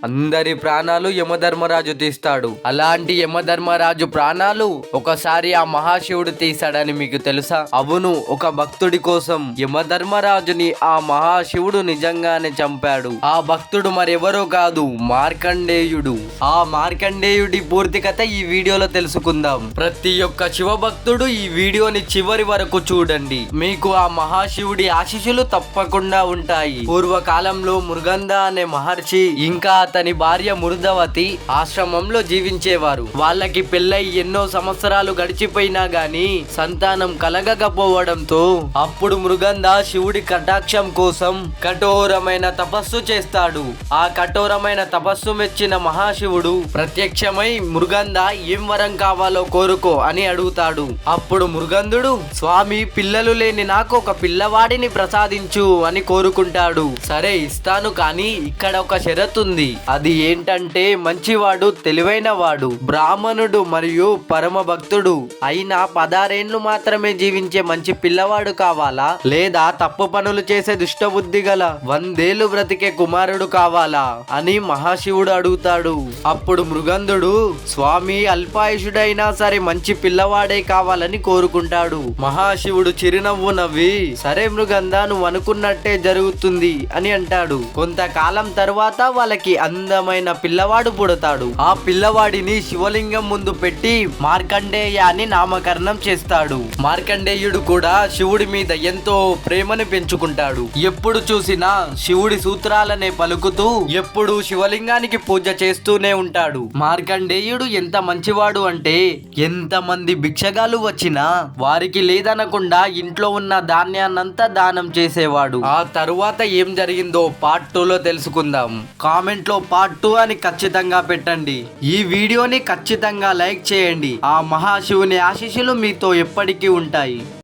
అందరి ప్రాణాలు యమధర్మరాజు తీస్తాడు. అలాంటి యమధర్మరాజు ప్రాణాలు ఒకసారి ఆ మహాశివుడు తీశాడని మీకు తెలుసా? అవును, ఒక భక్తుడి కోసం యమధర్మరాజుని ఆ మహాశివుడు నిజంగానే చంపాడు. ఆ భక్తుడు మరెవరో కాదు, మార్కండేయుడు. ఆ మార్కండేయుడి పూర్తి కథ ఈ వీడియోలో తెలుసుకుందాం. ప్రతి ఒక్క శివ భక్తుడు ఈ వీడియోని చివరి వరకు చూడండి. మీకు ఆ మహాశివుడి ఆశీస్సులు తప్పకుండా ఉంటాయి. పూర్వకాలంలో మృగంధ అనే మహర్షి ఇంకా అతని భార్య మృదవతి ఆశ్రమంలో జీవించేవారు. వాళ్ళకి పెళ్ళై ఎన్నో సంవత్సరాలు గడిచిపోయినా గాని సంతానం కలగకపోవడంతో అప్పుడు మృగంధ శివుడి కటాక్షం కోసం కఠోరమైన తపస్సు చేస్తాడు. ఆ కఠోరమైన తపస్సు మెచ్చిన మహాశివుడు ప్రత్యక్షమై మృగంధ ఏం వరం కావాలో కోరుకో అని అడుగుతాడు. అప్పుడు మృగంధుడు, స్వామి, పిల్లలు లేని నాకు ఒక పిల్లవాడిని ప్రసాదించు అని కోరుకుంటాడు. సరే ఇస్తాను, కానీ ఇక్కడ ఒక షరతు ఉంది. అది ఏంటంటే మంచివాడు, తెలివైన వాడు, బ్రాహ్మణుడు మరియు పరమ భక్తుడు అయినా 16 ఏళ్లు మాత్రమే జీవించే మంచి పిల్లవాడు కావాలా, లేదా తప్పు పనులు చేసే దుష్టబుద్ధి గల 100 ఏళ్లు బ్రతికే కుమారుడు కావాలా అని మహాశివుడు అడుగుతాడు. అప్పుడు మృగంధుడు, స్వామి, అల్పాయుషుడైనా సరే మంచి పిల్లవాడే కావాలని కోరుకుంటాడు. మహాశివుడు చిరునవ్వు నవ్వి, సరే మృగంధ, నువ్వు అనుకున్నట్టే జరుగుతుంది అని అంటాడు. కొంతకాలం తర్వాత వాళ్ళకి అందమైన పిల్లవాడు పుడతాడు. ఆ పిల్లవాడిని శివలింగం ముందు పెట్టి మార్కండేయ అని నామకరణం చేస్తాడు. మార్కండేయుడు కూడా శివుడి మీద ఎంతో ప్రేమను పెంచుకుంటాడు. ఎప్పుడు చూసినా శివుడి సూత్రాలనే పలుకుతూ ఎప్పుడు శివలింగానికి పూజ చేస్తూనే ఉంటాడు. మార్కండేయుడు ఎంత మంచివాడు అంటే ఎంతమంది భిక్షగాలు వచ్చినా వారికి లేదనకుండా ఇంట్లో ఉన్న ధాన్యాన్నంతా దానం చేసేవాడు. ఆ తరువాత ఏం జరిగిందో పార్ట్ 2లో తెలుసుకుందాం. కామెంట్ లో పార్ట్ 2 అని ఖచ్చితంగా పెట్టండి. ఈ వీడియోని ఖచ్చితంగా లైక్ చేయండి. ఆ మహాశివుని ఆశీస్సులు మీతో ఎప్పటికీ ఉంటాయి.